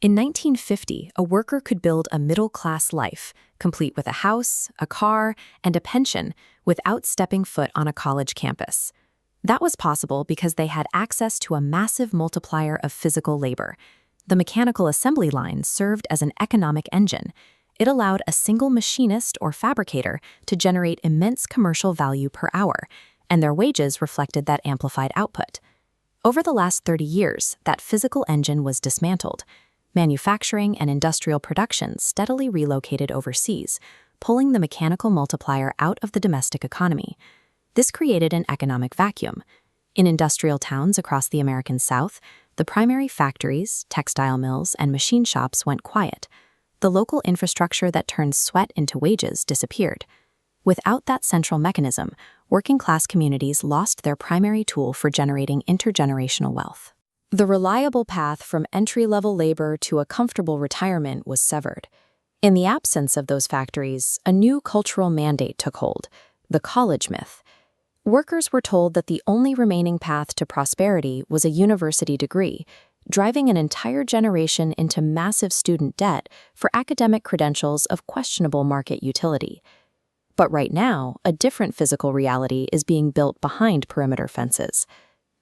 In 1950, a worker could build a middle-class life, complete with a house, a car, and a pension, without stepping foot on a college campus. That was possible because they had access to a massive multiplier of physical labor. The mechanical assembly line served as an economic engine. It allowed a single machinist or fabricator to generate immense commercial value per hour, and their wages reflected that amplified output. Over the last 30 years, that physical engine was dismantled. Manufacturing and industrial production steadily relocated overseas, pulling the mechanical multiplier out of the domestic economy. This created an economic vacuum. In industrial towns across the American South, the primary factories, textile mills, and machine shops went quiet. The local infrastructure that turned sweat into wages disappeared. Without that central mechanism, working-class communities lost their primary tool for generating intergenerational wealth. The reliable path from entry-level labor to a comfortable retirement was severed. In the absence of those factories, a new cultural mandate took hold: the college myth. Workers were told that the only remaining path to prosperity was a university degree, driving an entire generation into massive student debt for academic credentials of questionable market utility. But right now, a different physical reality is being built behind perimeter fences.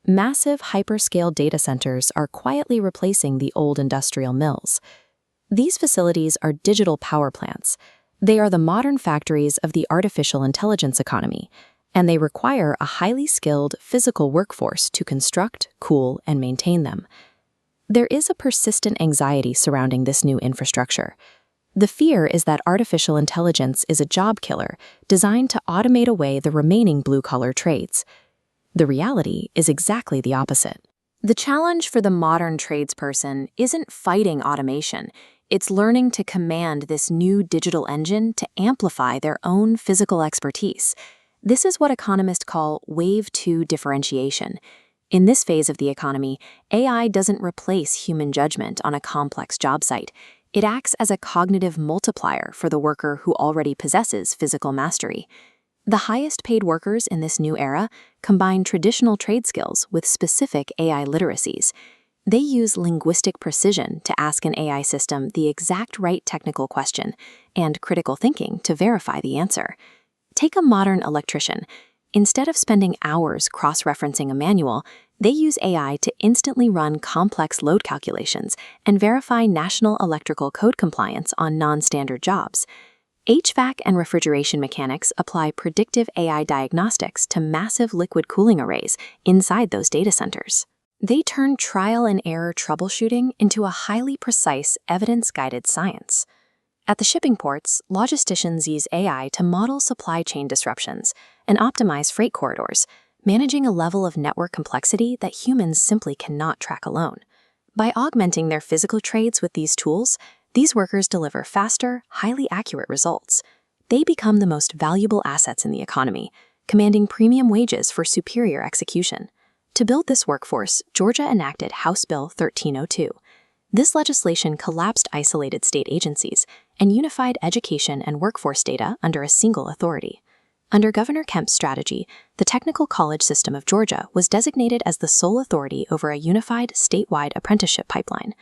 Massive hyperscale data centers are quietly replacing the old industrial mills. These facilities are digital power plants. They are the modern factories of the artificial intelligence economy, and they require a highly skilled physical workforce to construct, cool, and maintain them. There is a persistent anxiety surrounding this new infrastructure. The fear is that artificial intelligence is a job killer designed to automate away the remaining blue-collar trades. The reality is exactly the opposite. The challenge for the modern tradesperson isn't fighting automation. It's learning to command this new digital engine to amplify their own physical expertise. This is what economists call Wave 2 differentiation. In this phase of the economy, AI doesn't replace human judgment on a complex job site. It acts as a cognitive multiplier for the worker who already possesses physical mastery. The highest-paid workers in this new era combine traditional trade skills with specific AI literacies. They use linguistic precision to ask an AI system the exact right technical question and critical thinking to verify the answer. Take a modern electrician. Instead of spending hours cross-referencing a manual, they use AI to instantly run complex load calculations and verify national electrical code compliance on non-standard jobs. HVAC and refrigeration mechanics apply predictive AI diagnostics to massive liquid cooling arrays inside those data centers. They turn trial and error troubleshooting into a highly precise, evidence-guided science. At the shipping ports, logisticians use AI to model supply chain disruptions and optimize freight corridors, managing a level of network complexity that humans simply cannot track alone. By augmenting their physical trades with these tools, these workers deliver faster, highly accurate results. They become the most valuable assets in the economy, commanding premium wages for superior execution. To build this workforce, Georgia enacted House Bill 1302. This legislation collapsed isolated state agencies and unified education and workforce data under a single authority. Under Governor Kemp's strategy, the Technical College System of Georgia was designated as the sole authority over a unified statewide apprenticeship pipeline.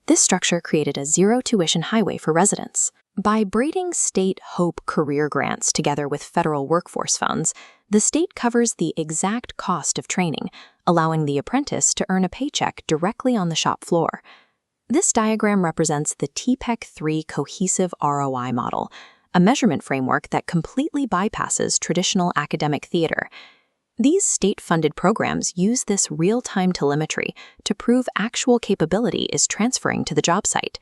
This structure created a zero-tuition highway for residents. By braiding state HOPE career grants together with federal workforce funds, the state covers the exact cost of training, allowing the apprentice to earn a paycheck directly on the shop floor. This diagram represents the TPEC-3 cohesive ROI model, a measurement framework that completely bypasses traditional academic theater. These state-funded programs use this real-time telemetry to prove actual capability is transferring to the job site.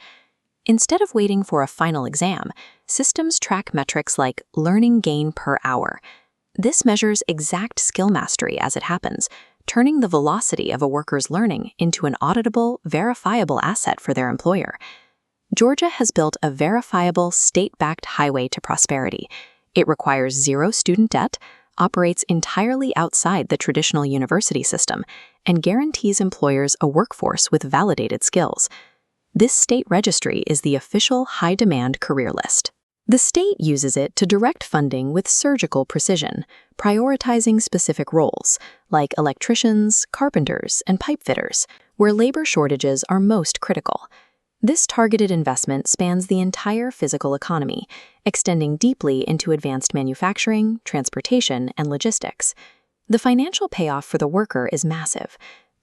Instead of waiting for a final exam, systems track metrics like learning gain per hour. This measures exact skill mastery as it happens, turning the velocity of a worker's learning into an auditable, verifiable asset for their employer. Georgia has built a verifiable, state-backed highway to prosperity. It requires zero student debt, operates entirely outside the traditional university system, and guarantees employers a workforce with validated skills. This state registry is the official high-demand career list. The state uses it to direct funding with surgical precision, prioritizing specific roles, like electricians, carpenters, and pipe fitters, where labor shortages are most critical. This targeted investment spans the entire physical economy, extending deeply into advanced manufacturing, transportation, and logistics. The financial payoff for the worker is massive.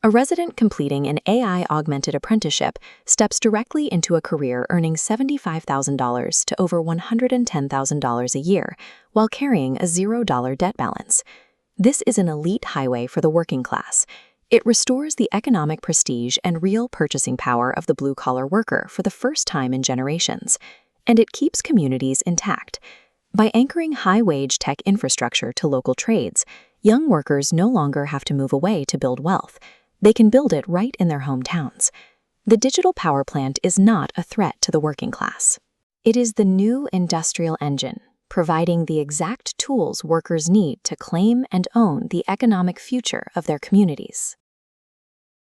A resident completing an AI-augmented apprenticeship steps directly into a career earning $75,000 to over $110,000 a year, while carrying a $0 debt balance. This is an elite highway for the working class. It restores the economic prestige and real purchasing power of the blue-collar worker for the first time in generations, and it keeps communities intact. By anchoring high-wage tech infrastructure to local trades, young workers no longer have to move away to build wealth. They can build it right in their hometowns. The digital power plant is not a threat to the working class. It is the new industrial engine, providing the exact tools workers need to claim and own the economic future of their communities.